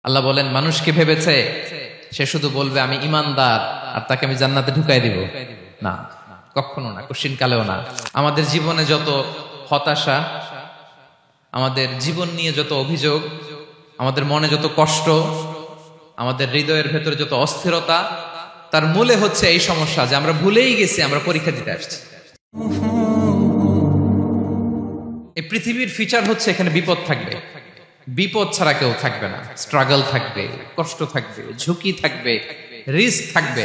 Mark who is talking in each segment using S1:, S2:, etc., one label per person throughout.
S1: আল্লাহ বলেন মানুষকে ভেবেছে সে শুধু বলবে আমি ইমানদার আর তাকে আমি জান্নাতে ঢুকাই দিব। না, কখনো না, কোশ্চিন কালেও না। আমাদের জীবনে যত হতাশা, আমাদের জীবন নিয়ে যত অভিযোগ, আমাদের মনে যত কষ্ট, আমাদের হৃদয়ের ভেতরে যত অস্থিরতা, তার মূলে হচ্ছে এই সমস্যা যে আমরা ভুলেই গেছি আমরা পরীক্ষা দিতে আসছি। এই পৃথিবীর ফিচার হচ্ছে এখানে বিপদ থাকবে, বিপদ ছাড়া কেউ থাকবে না। স্ট্রাগল থাকবে, কষ্ট থাকবে, ঝুঁকি থাকবে, রিস্ক থাকবে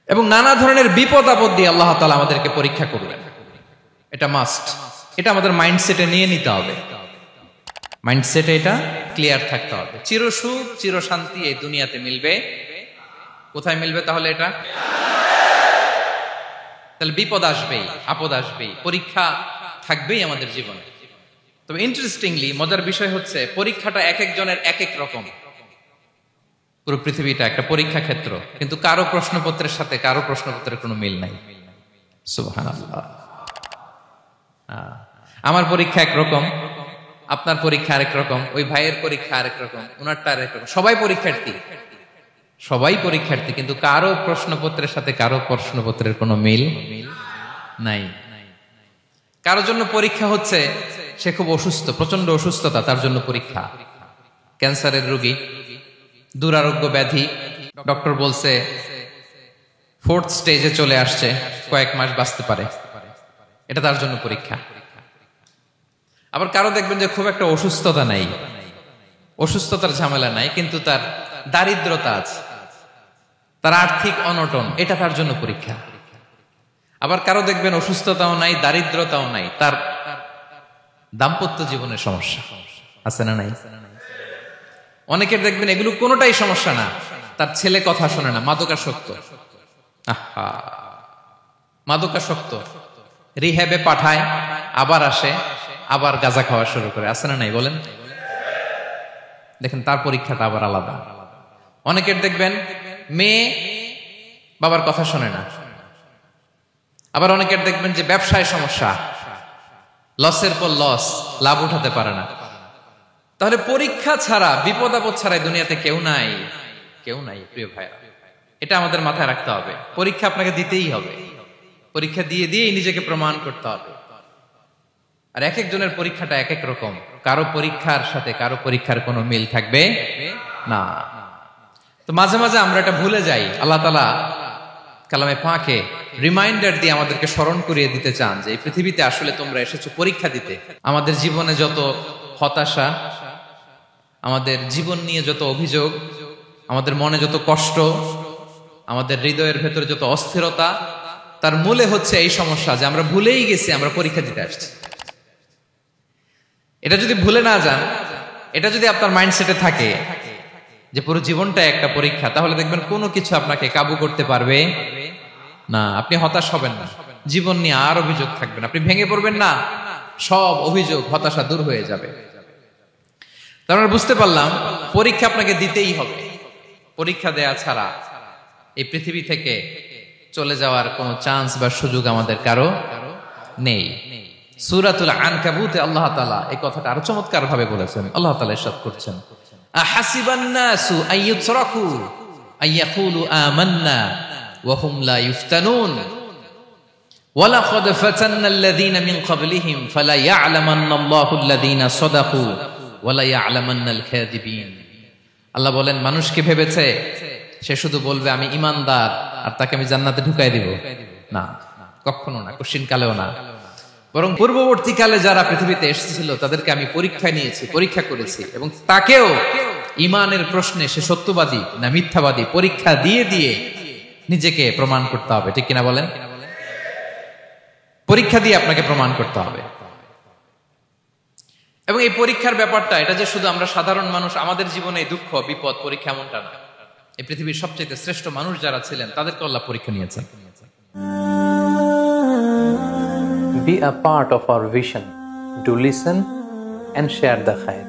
S1: এবং নানা ধরনের বিপদ আপদ দিয়ে আল্লাহ তাআলা আমাদেরকে পরীক্ষা করবেন। এটা মাস্ট, এটা আমাদের মাইন্ডসেটে নিয়ে নিতে হবে। মাইন্ডসেটে এটা ক্লিয়ার থাকতে হবে। চিরসুখ চিরশান্তি এই দুনিয়াতে মিলবে, কোথায় মিলবে তাহলে? এটা তাহলে বিপদ আসবেই, আপদ আসবেই, পরীক্ষা থাকবেই আমাদের জীবনে। তবে ইন্টারেস্টিংলি মজার বিষয় হচ্ছে পরীক্ষাটা এক একজনের এক এক রকম। পুরো পৃথিবীটা একটা পরীক্ষা ক্ষেত্র, কিন্তু কারো প্রশ্নপত্রের সাথে কারো প্রশ্নপত্রের কোনো মিল নাই। সুবহানাল্লাহ। আমার পরীক্ষা একরকম, আপনার পরীক্ষা আরেক রকম, ওই ভাইয়ের পরীক্ষা আরেক রকম, ওনারটা আরেক রকম। সবাই পরীক্ষার্থী, সবাই পরীক্ষার্থী, কিন্তু কারো প্রশ্নপত্রের সাথে কারো প্রশ্নপত্রের কোনো মিল নাই। কারো জন্য পরীক্ষা হচ্ছে সে খুব অসুস্থ, প্রচন্ড অসুস্থতা, তার জন্য পরীক্ষা। ক্যান্সারের রোগী, দুরারোগ্য ব্যাধি, ডক্টর বলছে 4th স্টেজে চলে আসছে, কয়েক মাস বাঁচতে পারে, এটা তার জন্য পরীক্ষা। আবার কারো দেখবেন যে খুব একটা অসুস্থতা নাই, অসুস্থতার ঝামেলা নাই, কিন্তু তার দারিদ্রতা আছে, তার আর্থিক অনটন, এটা তার জন্য পরীক্ষা। আবার কারো দেখবেন অসুস্থতাও নাই, দারিদ্রতাও নাই, তার দাম্পত্য জীবনের সমস্যা আছে না নাই? অনেকের দেখবেন এগুলো কোনোটাই সমস্যা না, তার ছেলে কথা শোনে না, মাদকাসক্ত। আহা, মাদকাসক্ত, রিহ্যাবে পাঠায়, আবার আসে, আবার গাঁজা খাওয়া শুরু করে, আছে না নাই বলেন? দেখেন তার পরীক্ষাটা আবার আলাদা। অনেকের দেখবেন মেয়ে বাবার কথা শোনে না। আবার অনেকের দেখবেন যে ব্যবসায় সমস্যা, লসের পর লস, লাভ উঠাতে পারে না। তাহলে পরীক্ষা ছাড়া, বিপদ আপদ ছাড়া দুনিয়াতে কেউ নাই, কেউ নাই প্রিয় ভাইরা। এটা আমাদের মাথায় রাখতে হবে। পরীক্ষা আপনাকে দিতেই হবে, পরীক্ষা দিয়ে দিয়েই নিজেকে প্রমাণ করতে হবে। আর এক একজনের পরীক্ষাটা এক এক রকম, কারো পরীক্ষার সাথে কারো পরীক্ষার কোনো মিল থাকবে না। তো মাঝে মাঝে আমরা এটা ভুলে যাই। আল্লাহ তাআলা কালামে পাকে রিমাইন্ডার দিয়ে আমাদেরকে স্মরণ করিয়ে দিতে চান যে এই পৃথিবীতে আসলে তোমরা এসেছো পরীক্ষা দিতে। আমাদের জীবনে যত হতাশা, আমাদের জীবন নিয়ে যত অভিযোগ, আমাদের মনে যত কষ্ট, আমাদের হৃদয়ের ভেতরে যত অস্থিরতা, তার মূলে হচ্ছে এই সমস্যা যে আমরা ভুলেই গেছি আমরা পরীক্ষা দিতে আসছি। এটা যদি ভুলে না যান, এটা যদি আপনার মাইন্ডসেটে থাকে যে পুরো জীবনটা একটা পরীক্ষা, তাহলে দেখবেন কোনো কিছু আপনাকে কাবু করতে পারবে না। আপনি হতাশ হবেন না, জীবন নিয়ে আর অভিযোগ থাকবে না, আপনি ভেঙে পড়বেন না, সব অভিযোগ হতাশা দূর হয়ে যাবে। তার মানে বুঝতে পারলাম পরীক্ষা আপনাকে দিতেই হবে। পরীক্ষা দেয়া ছাড়া এই পৃথিবী থেকে চলে যাওয়ার কোনো চান্স বা সুযোগ আমাদের কারো নেই। সূরাতুল আনকাবুতে আল্লাহ তাআলা এই কথাটা আরো চমৎকার ভাবে বলেছেন। আল্লাহ তাআলা ইরশাদ করছেন, আহাসিবান নাসু আইয়ুতরাকু আইয়াকুলু আমান্না ওয়া হুম লা ইফতানুন ওয়ালাকাদ ফাতান্নাল্লাযীনা মিন ক্বাবলিহিম ফালা ইয়া'লামান্নাল্লাহুল্লাযীনা সাদাকু ওয়ালা ইয়া'লামান্নাল কাযিবিন। আল্লাহ বলেন মানুষকে ভেবেছে সে শুধু বলবে আমি ইমানদার আর তাকে আমি জান্নাতে ঢুকাই দিব। না, কখনো না, কোশ্চিন কালেও না। বরং পূর্ববর্তীকালে যারা পৃথিবীতে এসেছিল তাদেরকে আমি পরীক্ষা নিয়েছি, পরীক্ষা করেছি, এবং তাকেও ইমানের প্রশ্নে সে সত্যবাদী না মিথ্যাবাদী পরীক্ষা দিয়ে দিয়ে নিজেকে প্রমাণ করতে হবে। ঠিক কিনা বলেন? পরীক্ষা দিয়ে আপনাকে প্রমাণ করতে হবে। এবং এই পরীক্ষার ব্যাপারটা, এটা যে শুধু আমরা সাধারণ মানুষ আমাদের জীবনে দুঃখ বিপদ পরীক্ষা এমনটা না। এই পৃথিবীর সবচেয়ে শ্রেষ্ঠ মানুষ যারা ছিলেন তাদেরকে আল্লাহ পরীক্ষা নিয়েছেন।
S2: Be a part of our vision. Do listen and share the khair.